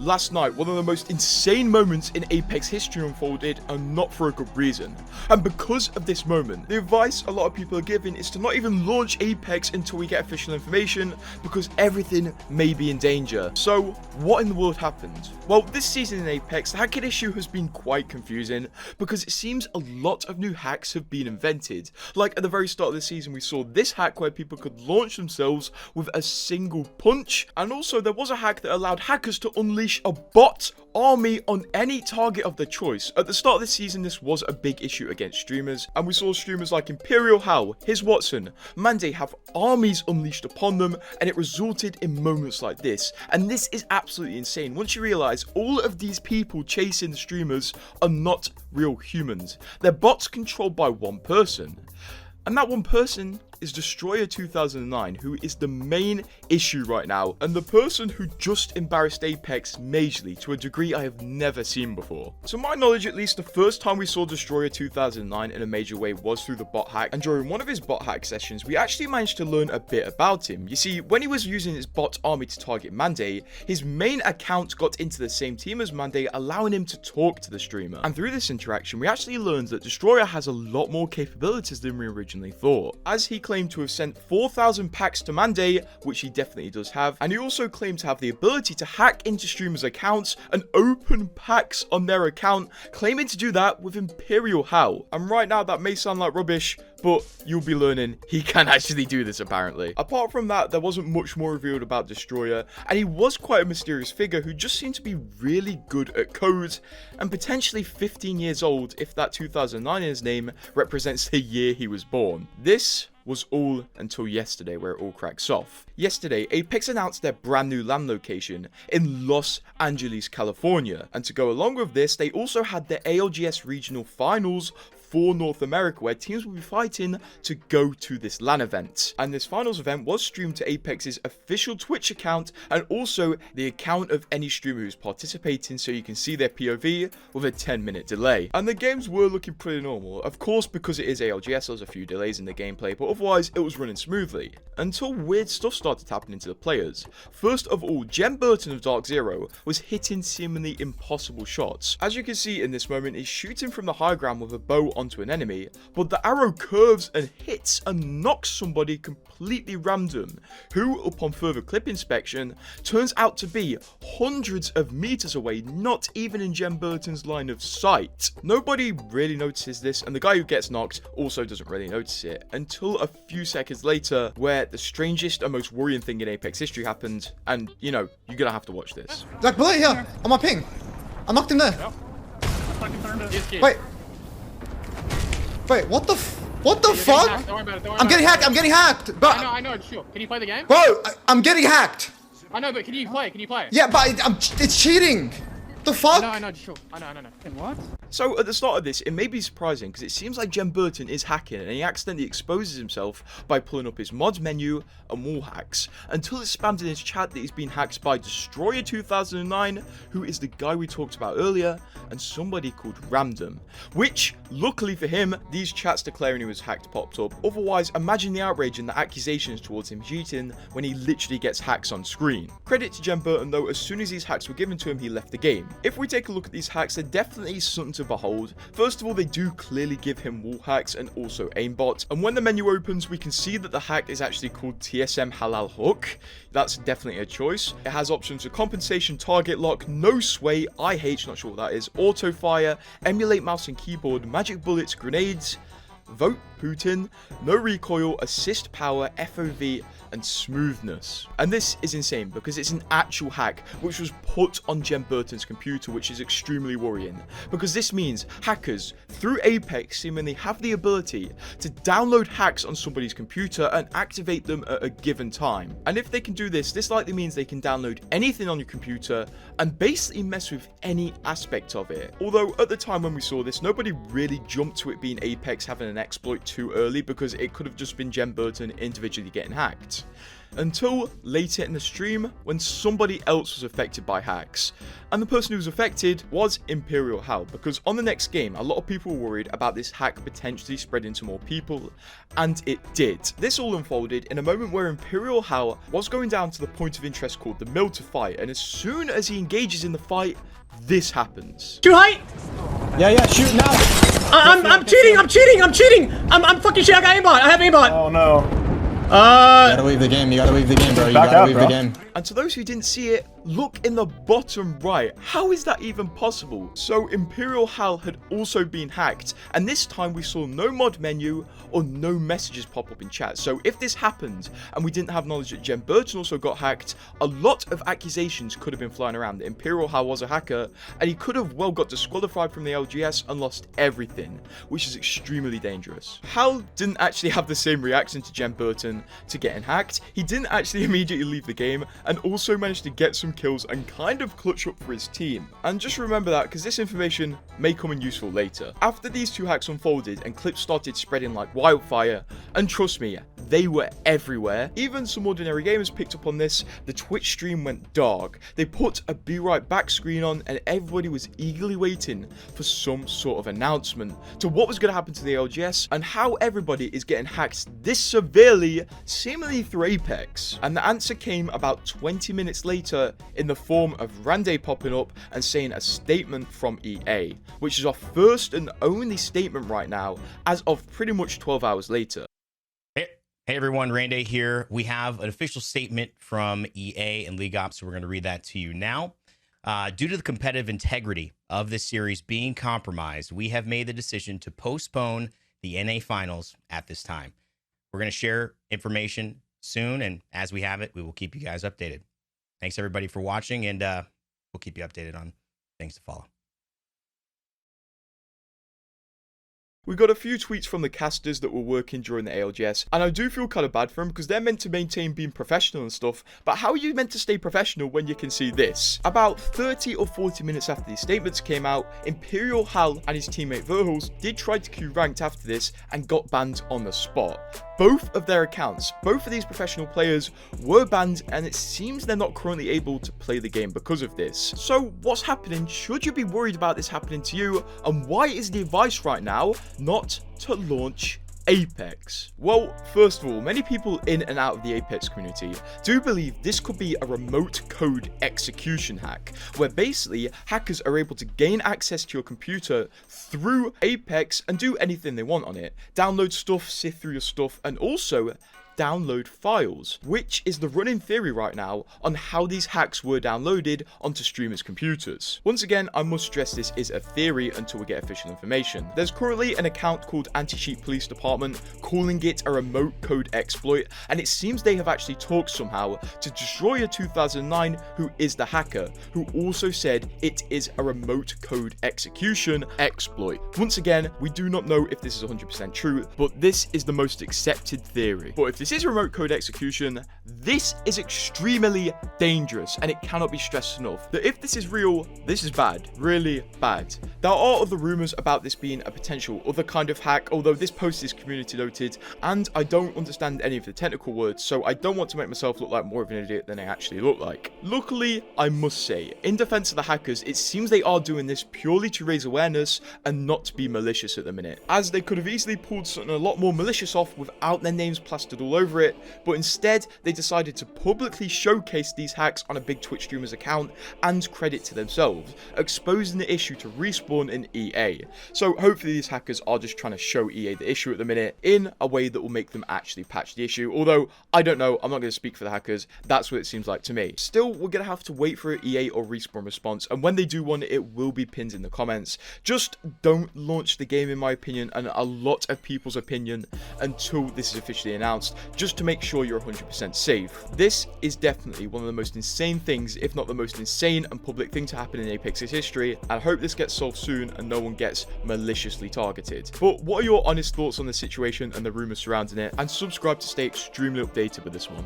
last night, one of the most insane moments in Apex history unfolded, and not for a good reason. And because of this moment, the advice a lot of people are giving is to not even launch Apex until we get official information, because everything may be in danger. So, what in the world happened? Well, this season in Apex, the hacking issue has been quite confusing, because it seems a lot of new hacks have been invented. Like at the very start of the season, we saw this hack where people could launch themselves with a single punch, and also there was a hack that allowed hackers to unleash a bot army on any target of their choice. At the start of the season, this was a big issue against streamers, and we saw streamers like Imperial Hal, His Watson, Monday have armies unleashed upon them, and it resulted in moments like this. And this is absolutely insane once you realize all of these people chasing the streamers are not real humans. They're bots controlled by one person. And that one person is Destroyer 2009, who is the main issue right now, and the person who just embarrassed Apex majorly to a degree I have never seen before. To my knowledge, at least, the first time we saw Destroyer 2009 in a major way was through the bot hack, and during one of his bot hack sessions, we actually managed to learn a bit about him. You see, when he was using his bot army to target Monday, his main account got into the same team as Monday, allowing him to talk to the streamer. And through this interaction, we actually learned that Destroyer has a lot more capabilities than we originally thought, as he claimed to have sent 4,000 packs to Monday, which he definitely does have, and he also claimed to have the ability to hack into streamers' accounts and open packs on their account, claiming to do that with Imperial Hal. And right now that may sound like rubbish, but you'll be learning he can actually do this apparently. Apart from that, there wasn't much more revealed about Destroyer, and he was quite a mysterious figure who just seemed to be really good at code, and potentially 15 years old if that 2009 in his name represents the year he was born. This was all until yesterday, where it all cracks off. Yesterday, Apex announced their brand new LAN location in Los Angeles, California. And to go along with this, they also had the ALGS regional finals for North America, where teams will be fighting to go to this LAN event. And this finals event was streamed to Apex's official Twitch account, and also the account of any streamer who's participating, so you can see their POV with a 10-minute delay. And the games were looking pretty normal. Of course, because it is ALGS, there was a few delays in the gameplay, but otherwise it was running smoothly. Until weird stuff started happening to the players. First of all, Jem Burton of Dark Zero was hitting seemingly impossible shots. As you can see in this moment, he's shooting from the high ground with a bow onto an enemy, but the arrow curves and hits and knocks somebody completely random, who, upon further clip inspection, turns out to be hundreds of meters away, not even in Jem Burton's line of sight. Nobody really notices this, and the guy who gets knocked also doesn't really notice it, until a few seconds later, where the strangest and most worrying thing in Apex history happened, and, you know, you're gonna have to watch this. Like, bullet here, on my ping. I knocked him there. Yep. Wait, what the fuck? Don't worry about it. I'm getting hacked. But I know, sure. Can you play the game? Bro, I'm getting hacked. I know, but can you play? Yeah, but it's cheating. The fuck? I know, sure. I know. What? So at the start of this, it may be surprising because it seems like Jem Burton is hacking, and he accidentally exposes himself by pulling up his mods menu and wall hacks, until it's spammed in his chat that he's been hacked by Destroyer 2009, who is the guy we talked about earlier, and somebody called Random, which, luckily for him, these chats declaring he was hacked popped up. Otherwise, imagine the outrage and the accusations towards him cheating when he literally gets hacks on screen. Credit to Jem Burton though, as soon as these hacks were given to him, he left the game. If we take a look at these hacks, they're definitely something to behold. First of all, they do clearly give him wall hacks and also aimbot, and when the menu opens, we can see that the hack is actually called TSM Halal Hook. That's definitely a choice. It has options for compensation, target lock, no sway, IH, not sure what that is, auto fire, emulate mouse and keyboard, magic bullets, grenades, vote Putin, no recoil, assist power, FOV, and smoothness. And this is insane because it's an actual hack which was put on Jem Burton's computer, which is extremely worrying, because this means hackers through Apex seemingly have the ability to download hacks on somebody's computer and activate them at a given time. And if they can do this, this likely means they can download anything on your computer and basically mess with any aspect of it. Although at the time when we saw this, nobody really jumped to it being Apex having an exploit too early because it could have just been Jen Burton individually getting hacked. Until later in the stream when somebody else was affected by hacks. And the person who was affected was Imperial Hal, because on the next game, a lot of people were worried about this hack potentially spreading to more people, and it did. This all unfolded in a moment where Imperial Hal was going down to the point of interest called the mill to fight, and as soon as he engages in the fight, this happens. Too high! Yeah, shoot now. I'm cheating! I'm fucking shit, I got aimbot! I have aimbot! Oh no. You gotta leave the game, bro. You Back gotta up, leave bro. the game. And to those who didn't see it, look in the bottom right. How is that even possible? So Imperial Hal had also been hacked, and this time we saw no mod menu or no messages pop up in chat. So if this happened and we didn't have knowledge that Jen Burton also got hacked, a lot of accusations could have been flying around that Imperial Hal was a hacker, and he could have well got disqualified from the LGS and lost everything, which is extremely dangerous. Hal didn't actually have the same reaction to Jen Burton to getting hacked. He didn't actually immediately leave the game, and also managed to get some kills and kind of clutch up for his team. And just remember that, because this information may come in useful later. After these two hacks unfolded and clips started spreading like wildfire, and trust me, they were everywhere. Even some ordinary gamers picked up on this. The Twitch stream went dark. They put a Be Right Back screen on, and everybody was eagerly waiting for some sort of announcement to what was going to happen to the LGS and how everybody is getting hacked this severely, seemingly through Apex. And the answer came about 20 minutes later in the form of Rande popping up and saying a statement from EA, which is our first and only statement right now as of pretty much 12 hours later. Hey everyone, Rande here. We have an official statement from EA and League Ops, so we're going to read that to you now. Due to the competitive integrity of this series being compromised, we have made the decision to postpone the NA finals at this time. We're going to share information soon, and as we have it, we will keep you guys updated. Thanks everybody for watching, and we'll keep you updated on things to follow. We got a few tweets from the casters that were working during the ALGS, and I do feel kind of bad for them because they're meant to maintain being professional and stuff, but how are you meant to stay professional when you can see this? About 30 or 40 minutes after these statements came out, Imperial Hal and his teammate Verhulst did try to queue ranked after this and got banned on the spot. Both of their accounts, both of these professional players were banned, and it seems they're not currently able to play the game because of this. So what's happening? Should you be worried about this happening to you? And why is the advice right now not to launch Apex? Well, first of all, many people in and out of the Apex community do believe this could be a remote code execution hack, where basically hackers are able to gain access to your computer through Apex and do anything they want on it. Download stuff, sift through your stuff, and also download files, which is the running theory right now on how these hacks were downloaded onto streamers' computers. Once again, I must stress this is a theory until we get official information. There's currently an account called Anti-Cheat Police Department calling it a remote code exploit, and it seems they have actually talked somehow to Destroyer 2009, who is the hacker, who also said it is a remote code execution exploit. Once again, we do not know if this is 100% true, but this is the most accepted theory. But if this is remote code execution, this is extremely dangerous, and it cannot be stressed enough that if this is real, this is bad, really bad. There are other rumors about this being a potential other kind of hack, although this post is community noted, and I don't understand any of the technical words, so I don't want to make myself look like more of an idiot than I actually look like. Luckily, I must say, in defense of the hackers, it seems they are doing this purely to raise awareness and not to be malicious at the minute, as they could have easily pulled something a lot more malicious off without their names plastered all over it, but instead they decided to publicly showcase these hacks on a big Twitch streamer's account and credit to themselves, exposing the issue to Respawn and EA. So hopefully these hackers are just trying to show EA the issue at the minute in a way that will make them actually patch the issue, although I don't know, I'm not going to speak for the hackers, that's what it seems like to me. Still, we're going to have to wait for an EA or Respawn response, and when they do one, it will be pinned in the comments. Just don't launch the game, in my opinion, and a lot of people's opinion, until this is officially announced, just to make sure you're 100% safe. This is definitely one of the most insane things, if not the most insane and public thing to happen in Apex's history, and I hope this gets solved soon and no one gets maliciously targeted. But what are your honest thoughts on the situation and the rumors surrounding it? And subscribe to stay extremely updated with this one.